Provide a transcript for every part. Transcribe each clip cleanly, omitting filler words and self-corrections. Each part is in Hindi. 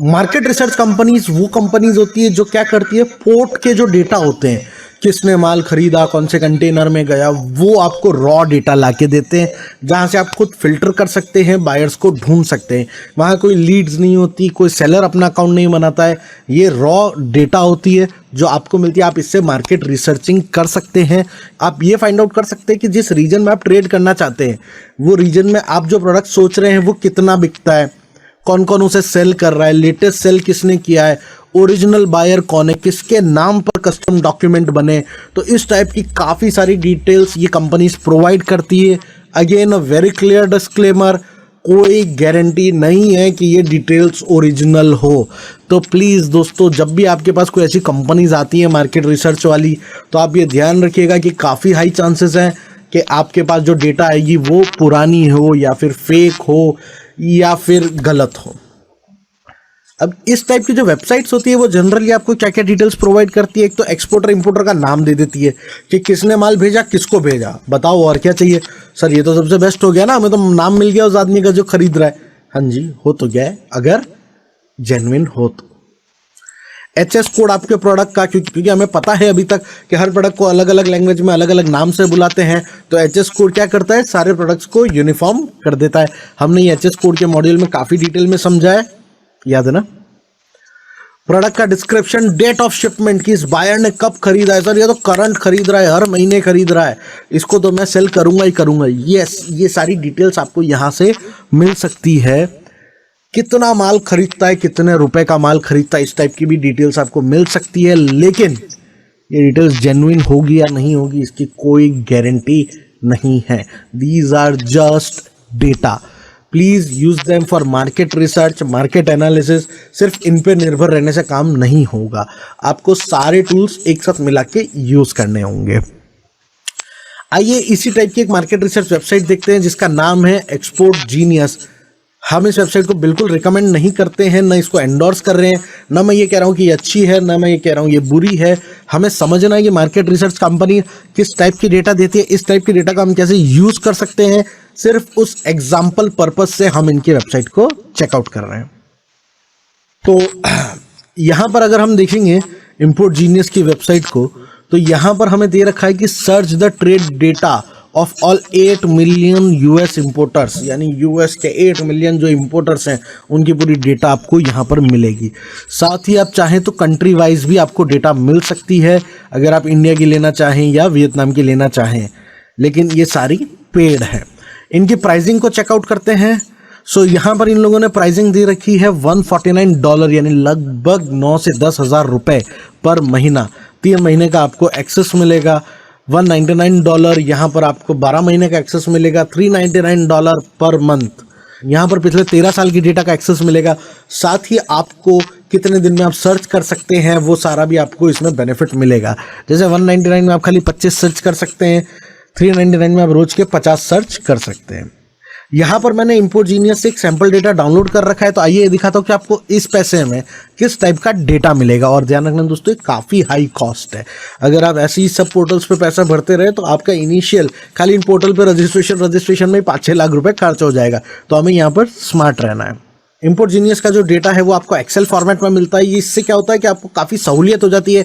मार्केट रिसर्च कंपनीज वो कंपनीज होती है जो क्या करती है, पोर्ट के जो डेटा होते हैं, किसने माल खरीदा, कौन से कंटेनर में गया, वो आपको रॉ डेटा लाके देते हैं, जहां से आप खुद फिल्टर कर सकते हैं, बायर्स को ढूंढ सकते हैं। वहां कोई लीड्स नहीं होती, कोई सेलर अपना अकाउंट नहीं बनाता है, ये रॉ डेटा होती है जो आपको मिलती है। आप इससे मार्केट रिसर्चिंग कर सकते हैं। आप ये फाइंड आउट कर सकते हैं कि जिस रीजन में आप ट्रेड करना चाहते हैं वो रीजन में आप जो प्रोडक्ट सोच रहे हैं वो कितना बिकता है, कौन कौन उसे सेल कर रहा है, लेटेस्ट सेल किसने किया है, ओरिजिनल बायर कौन है, किसके नाम पर कस्टम डॉक्यूमेंट बने। तो इस टाइप की काफ़ी सारी डिटेल्स ये कंपनीज प्रोवाइड करती है। Again a very clear disclaimer, कोई गारंटी नहीं है कि ये डिटेल्स ओरिजिनल हो। तो प्लीज़ दोस्तों, जब भी आपके पास कोई ऐसी कंपनीज आती है मार्केट रिसर्च वाली, तो आप ये ध्यान रखिएगा कि काफ़ी हाई चांसेस हैं कि आपके पास जो डेटा आएगी वो पुरानी हो या फिर फेक हो या फिर गलत हो। अब इस टाइप की जो वेबसाइट्स होती है वो जनरली आपको क्या क्या डिटेल्स प्रोवाइड करती है। एक तो एक्सपोर्टर इंपोर्टर का नाम दे देती है कि किसने माल भेजा, किसको भेजा, बताओ और क्या चाहिए। सर ये तो सबसे बेस्ट हो गया ना, हमें तो नाम मिल गया उस आदमी का जो खरीद रहा है। हाँ जी, हो तो गया है अगर जेन्युइन हो तो। एचएस कोड आपके प्रोडक्ट का, क्योंकि हमें पता है अभी तक कि हर प्रोडक्ट को अलग अलग लैंग्वेज में अलग अलग नाम से बुलाते हैं, तो एचएस कोड क्या करता है, सारे प्रोडक्ट्स को यूनिफॉर्म कर देता है। हमने ये एचएस कोड के मॉड्यूल में काफ़ी डिटेल में समझा है, याद है ना। प्रोडक्ट का डिस्क्रिप्शन, डेट ऑफ शिपमेंट की इस बायर ने कब खरीदा है। सर ये तो करंट खरीद रहा है, हर महीने खरीद रहा है, इसको तो मैं सेल करूंगा ही करूंगा। यस, ये सारी डिटेल्स आपको यहाँ से मिल सकती है। कितना माल खरीदता है, कितने रुपए का माल खरीदता है, इस टाइप की भी डिटेल्स आपको मिल सकती है। लेकिन ये डिटेल्स जेन्युइन होगी या नहीं होगी इसकी कोई गारंटी नहीं है। These are just data, please use them for market research, market analysis. सिर्फ इन पे निर्भर रहने से काम नहीं होगा, आपको सारे टूल्स एक साथ मिला के यूज करने होंगे। आइए इसी टाइप की एक मार्केट रिसर्च वेबसाइट देखते हैं जिसका नाम है एक्सपोर्ट जीनियस। हम इस वेबसाइट को बिल्कुल रिकमेंड नहीं करते हैं, ना इसको एंडोर्स कर रहे हैं, ना मैं ये कह रहा हूँ कि ये अच्छी है, ना मैं ये कह रहा हूँ ये बुरी है। हमें समझना है कि मार्केट रिसर्च कंपनी किस टाइप की डेटा देती है, इस टाइप की डेटा का हम कैसे यूज़ कर सकते हैं। सिर्फ उस एग्जाम्पल पर्पज से हम इनकी वेबसाइट को चेकआउट कर रहे हैं। तो यहाँ पर अगर हम देखेंगे इंपोर्ट जीनियस की वेबसाइट को, तो यहाँ पर हमें दे रखा है कि search the trade data of all 8 million US importers, यानी यूएस के 8 मिलियन जो इंपोर्टर्स हैं उनकी पूरी डेटा आपको यहाँ पर मिलेगी। साथ ही आप चाहें तो कंट्री वाइज भी आपको डेटा मिल सकती है, अगर आप इंडिया की लेना चाहें या वियतनाम की लेना चाहें, लेकिन ये सारी पेड है। इनकी प्राइसिंग को चेकआउट करते हैं। सो यहाँ पर इन लोगों ने प्राइसिंग दे रखी है $149, यानी लगभग 9 से 10 हज़ार रुपये पर महीना। 3 महीने का आपको एक्सेस मिलेगा। $199 यहाँ पर आपको 12 महीने का एक्सेस मिलेगा। $399 पर मंथ यहाँ पर पिछले 13 साल की डेटा का एक्सेस मिलेगा। साथ ही आपको कितने दिन में आप सर्च कर सकते हैं वो सारा भी आपको इसमें बेनिफिट मिलेगा। जैसे 199 में आप खाली 25 सर्च कर सकते हैं, 399 में आप रोज के 50 सर्च कर सकते हैं। यहाँ पर मैंने इंपोर्ट जीनियस से एक सैंपल डेटा डाउनलोड कर रखा है, तो आइए दिखाता हूँ कि आपको इस पैसे में किस टाइप का डेटा मिलेगा। और ध्यान रखना दोस्तों, ये काफ़ी हाई कॉस्ट है। अगर आप ऐसे ही सब पोर्टल्स पे पैसा भरते रहे तो आपका इनिशियल खाली इन पोर्टल पे रजिस्ट्रेशन में 5-6 लाख रुपए खर्च हो जाएगा। तो हमें यहाँ पर स्मार्ट रहना है। इंपोर्ट जीनियस का जो डेटा है वो आपको एक्सेल फॉर्मेट में मिलता है। इससे क्या होता है कि आपको काफ़ी सहूलियत हो जाती है।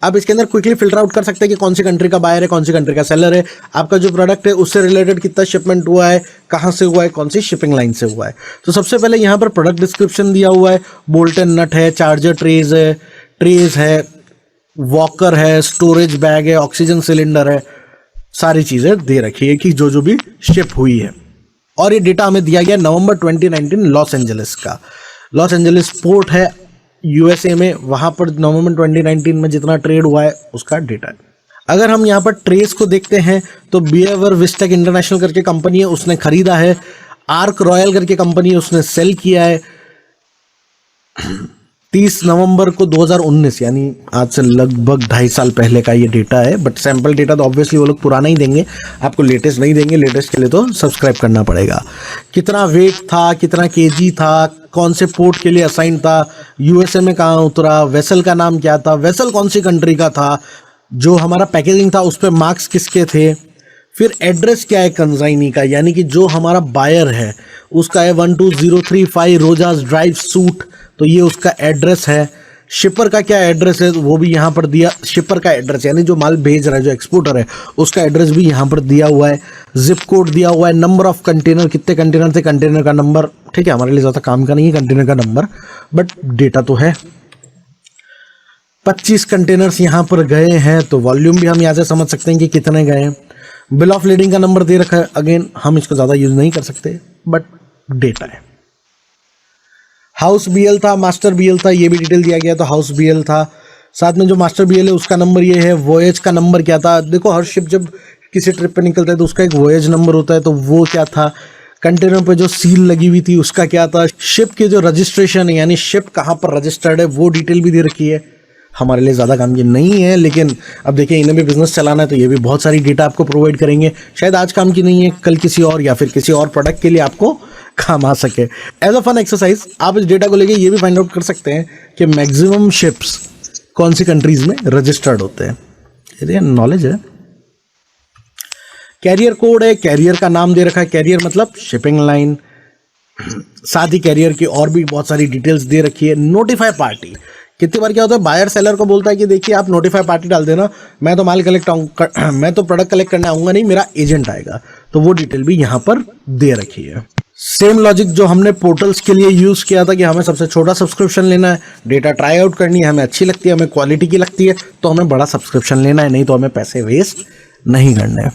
आप इसके अंदर क्विकली फिल्टर आउट कर सकते हैं कि कौन सी कंट्री का बायर है, कौन सी कंट्री का सेलर है, आपका जो प्रोडक्ट है उससे रिलेटेड कितना शिपमेंट हुआ है, कहाँ से हुआ है, कौन सी शिपिंग लाइन से हुआ है। तो सबसे पहले यहाँ पर प्रोडक्ट डिस्क्रिप्शन दिया हुआ है। बोल्ट एंड नट है, चार्जर ट्रेज है, वॉकर है, स्टोरेज बैग है, ऑक्सीजन सिलेंडर है, सारी चीज़ें दे रखी है कि जो भी शिप हुई है। और ये डेटा हमें दिया गया नवंबर 2019 लॉस एंजलिस का। लॉस एंजलिस पोर्ट है यूएसए में, वहाँ पर नवंबर 2019 में जितना ट्रेड हुआ है उसका डेटा है। अगर हम यहाँ पर ट्रेस को देखते हैं तो बिहेवियर विस्टेक इंटरनेशनल करके कंपनी है, उसने खरीदा है। आर्क रॉयल करके कंपनी है, उसने सेल किया है 30 नवंबर को 2019, यानी आज से लगभग 2.5 साल पहले का ये डेटा है। बट सैंपल डेटा तो ऑब्वियसली वो लोग पुराना ही देंगे, आपको लेटेस्ट नहीं देंगे। लेटेस्ट के लिए तो सब्सक्राइब करना पड़ेगा। कितना वेट था, कितना केजी था, कौन से पोर्ट के लिए असाइन था, यूएसए में कहाँ उतरा, वेसल का नाम क्या था, वेसल कौन सी कंट्री का था, जो हमारा पैकेजिंग था उस पर मार्क्स किसके थे, फिर एड्रेस क्या है कंसाइनी का, यानी कि जो हमारा बायर है उसका है 12035 रोजास ड्राइव सूट तो ये उसका एड्रेस है। शिपर का क्या एड्रेस है वो भी यहाँ पर दिया, शिपर का एड्रेस यानी जो माल भेज रहा है, जो एक्सपोर्टर है उसका एड्रेस भी यहाँ पर दिया हुआ है। जिप कोड दिया हुआ है, नंबर ऑफ कंटेनर, कितने कंटेनर थे, कंटेनर का नंबर, ठीक है हमारे लिए ज़्यादा काम का नहीं है कंटेनर का नंबर, बट डेटा तो है। 25 कंटेनर्स यहाँ पर गए हैं, तो वॉल्यूम भी हम यहाँ से समझ सकते हैं कि कितने गए हैं। बिल ऑफ लीडिंग का नंबर दे रखा है, अगेन हम इसको ज़्यादा यूज़ नहीं कर सकते बट डेटा है। हाउस बीएल था, मास्टर बीएल था, ये भी डिटेल दिया गया, तो हाउस बीएल था। साथ में जो मास्टर बीएल है उसका नंबर ये है। वॉयज का नंबर क्या था, देखो हर शिप जब किसी ट्रिप पे निकलता है तो उसका एक वॉयज नंबर होता है, तो वो क्या था। कंटेनर पे जो सील लगी हुई थी उसका क्या था। शिप के जो रजिस्ट्रेशन है यानी शिप कहाँ पर रजिस्टर्ड है वो डिटेल भी दे रखी है। हमारे लिए ज़्यादा काम की नहीं है, लेकिन अब देखिए इन्हें भी बिजनेस चलाना है तो ये भी बहुत सारी डेटा आपको प्रोवाइड करेंगे। शायद आज काम की नहीं है, कल किसी और या फिर किसी और प्रोडक्ट के लिए आपको काम आ सके। एज अ फन एक्सरसाइज आप इस डेटा को लेके ये भी फाइंड आउट कर सकते हैं कि मैक्सिमम शिप्स कौन सी कंट्रीज में रजिस्टर्ड होते हैं। ये नॉलेज है। कैरियर कोड है, कैरियर का नाम दे रखा है, कैरियर मतलब शिपिंग लाइन। साथ ही कैरियर की और भी बहुत सारी डिटेल्स दे रखी है। नोटिफाई पार्टी, कितनी बार क्या होता है बायर सेलर को बोलता है कि देखिए आप नोटिफाई पार्टी डाल देना, मैं तो माल कलेक्ट मैं तो प्रोडक्ट कलेक्ट करने आऊंगा नहीं, मेरा एजेंट आएगा, तो वो डिटेल भी यहाँ पर दे रखी है। सेम लॉजिक जो हमने पोर्टल्स के लिए यूज किया था कि हमें सबसे छोटा सब्सक्रिप्शन लेना है, डेटा ट्राई आउट करनी है, हमें अच्छी लगती है, हमें क्वालिटी की लगती है, तो हमें बड़ा सब्सक्रिप्शन लेना है, नहीं तो हमें पैसे वेस्ट नहीं करने हैं।